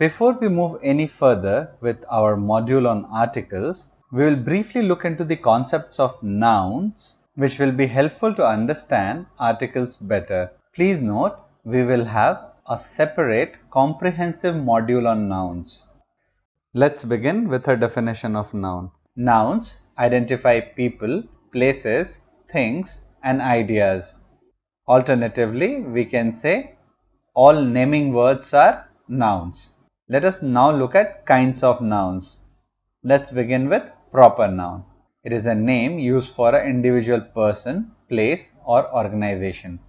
Before we move any further with our module on articles, we will briefly look into the concepts of nouns, which will be helpful to understand articles better. Please note, we will have a separate comprehensive module on nouns. Let's begin with a definition of noun. Nouns identify people, places, things, and ideas. Alternatively, we can say all naming words are nouns. Let us now look at kinds of nouns. Let's begin with proper noun. It is a name used for an individual person, place, or organization.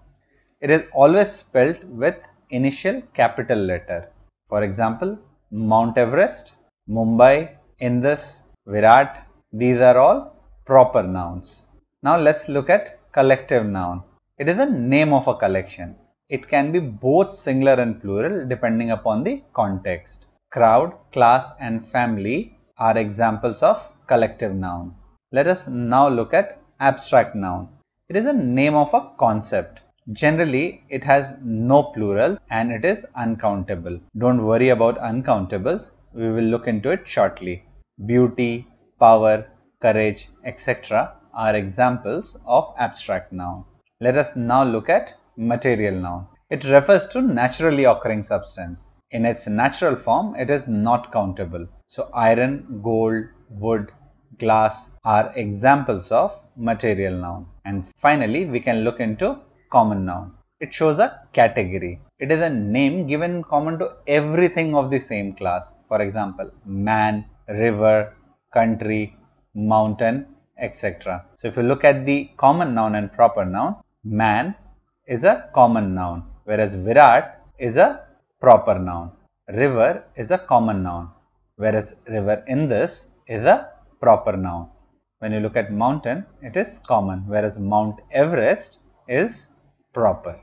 It is always spelled with initial capital letter. For example, Mount Everest, Mumbai, Indus, Virat. These are all proper nouns. Now let's look at collective noun. It is the name of a collection. It can be both singular and plural depending upon the context. Crowd, class, and family are examples of collective noun. Let us now look at abstract noun. It is a name of a concept. Generally, it has no plurals and it is uncountable. Don't worry about uncountables. We will look into it shortly. Beauty, power, courage, etc. are examples of abstract noun. Let us now look at material noun. It refers to naturally occurring substance. In its natural form, it is not countable. So, iron, gold, wood, glass are examples of material noun. And finally, we can look into common noun. It shows a category. It is a name given common to everything of the same class. For example, man, river, country, mountain, etc. So if you look at the common noun and proper noun, man is a common noun, whereas Virat is a proper noun. River is a common noun, whereas river Indus is a proper noun. When you look at mountain, it is common, whereas Mount Everest is proper.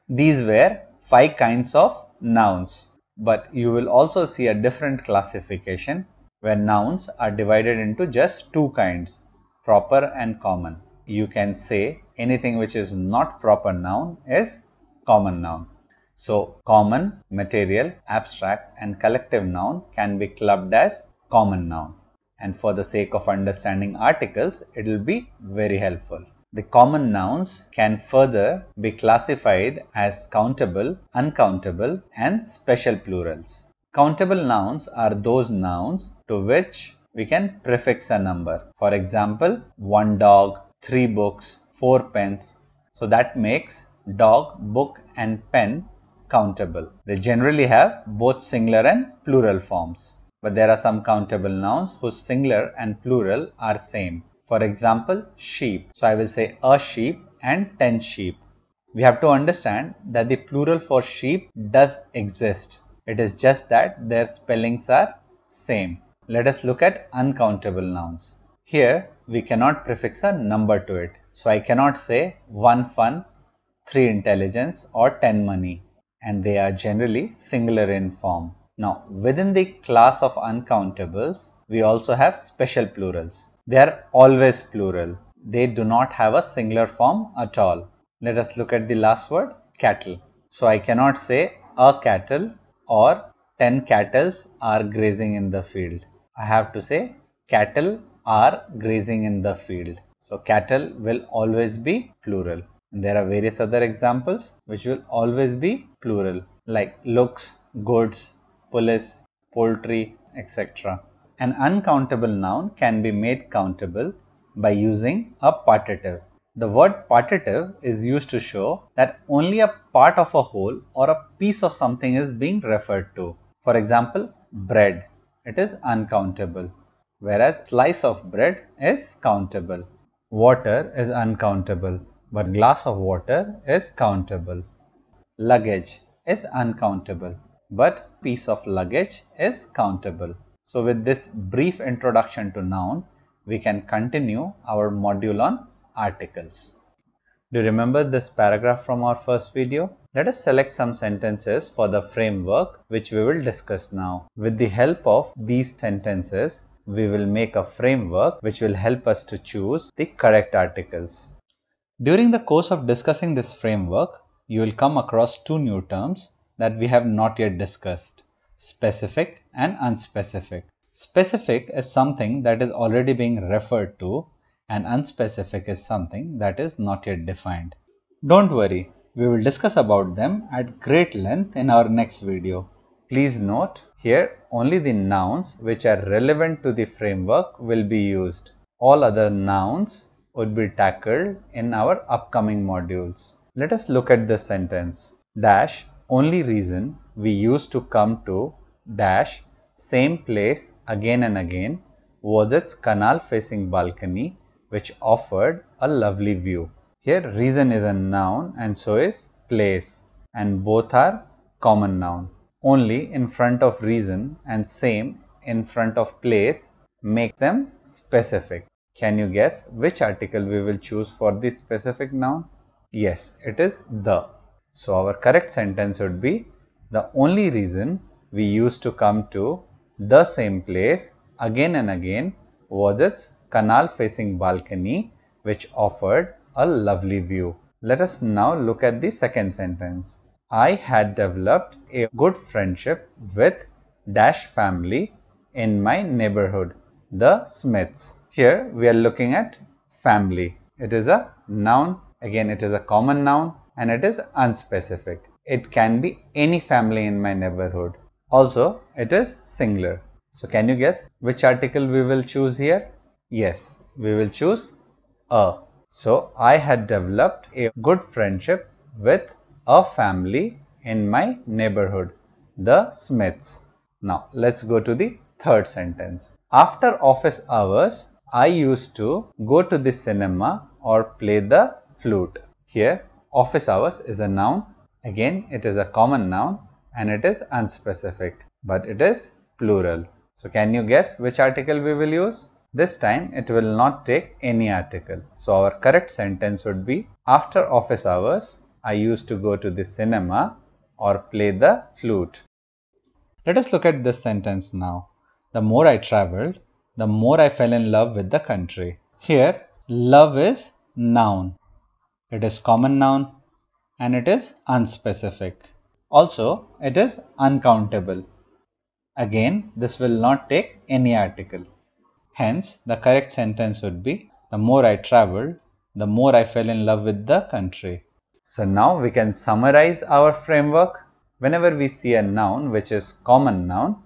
These were 5 kinds of nouns, but you will also see a different classification where nouns are divided into just 2 kinds, proper and common. You can say anything which is not proper noun is common noun. So, common, material, abstract and collective noun can be clubbed as common noun. And for the sake of understanding articles, it will be very helpful. The common nouns can further be classified as countable, uncountable and special plurals. Countable nouns are those nouns to which we can prefix a number. For example, 1 dog, 3 books, 4 pens. So that makes dog, book and pen countable. They generally have both singular and plural forms. But there are some countable nouns whose singular and plural are same. For example, sheep. So I will say a sheep and 10 sheep. We have to understand that the plural for sheep does exist. It is just that their spellings are same. Let us look at uncountable nouns. Here we cannot prefix a number to it. So I cannot say 1 fun, 3 intelligence or 10 money. And they are generally singular in form. Now, within the class of uncountables, we also have special plurals. They are always plural. They do not have a singular form at all. Let us look at the last word, cattle. So, I cannot say a cattle or 10 cattle are grazing in the field. I have to say cattle are grazing in the field. So, cattle will always be plural. And there are various other examples which will always be plural, like looks, goods, police, poultry, etc. An uncountable noun can be made countable by using a partitive. The word partitive is used to show that only a part of a whole or a piece of something is being referred to. For example, bread. It is uncountable, whereas slice of bread is countable. Water is uncountable, but glass of water is countable. Luggage is uncountable, but piece of luggage is countable. So with this brief introduction to noun, we can continue our module on articles. Do you remember this paragraph from our first video? Let us select some sentences for the framework which we will discuss now. With the help of these sentences, we will make a framework which will help us to choose the correct articles. During the course of discussing this framework, you will come across 2 new terms that we have not yet discussed. specific and unspecific. Specific is something that is already being referred to, and unspecific is something that is not yet defined. Don't worry, we will discuss about them at great length in our next video. Please note, here only the nouns which are relevant to the framework will be used. All other nouns would be tackled in our upcoming modules. Let us look at this sentence. Dash, only reason we used to come to dash same place again and again was its canal facing balcony which offered a lovely view. Here reason is a noun and so is place, and both are common noun. Only in front of reason and same in front of place make them specific. Can you guess which article we will choose for the specific noun? Yes, it is the. So our correct sentence would be, the only reason we used to come to the same place again and again was its canal facing balcony which offered a lovely view. Let us now look at the second sentence. I had developed a good friendship with dash family in my neighborhood, the Smiths. Here we are looking at family. It is a noun. Again, it is a common noun and it is unspecific. It can be any family in my neighborhood. Also, it is singular. So can you guess which article we will choose here? Yes, we will choose a. So I had developed a good friendship with a family in my neighborhood, the Smiths. Now let's go to the third sentence. After office hours, I used to go to the cinema or play the flute. Here office hours is a noun. Again, it is a common noun and it is unspecific, but it is plural. So can you guess which article we will use? This time it will not take any article. So our correct sentence would be, after office hours, I used to go to the cinema or play the flute. Let us look at this sentence now. The more I traveled, the more I fell in love with the country. Here, love is noun. It is common noun and it is unspecific. Also, it is uncountable. Again, this will not take any article. Hence, the correct sentence would be, the more I traveled, the more I fell in love with the country. So now we can summarize our framework. Whenever we see a noun which is common noun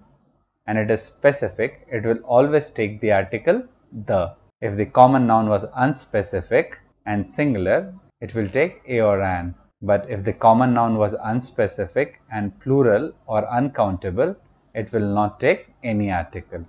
and it is specific, it will always take the article the. If the common noun was unspecific and singular, it will take a or an. But if the common noun was unspecific and plural or uncountable, it will not take any article.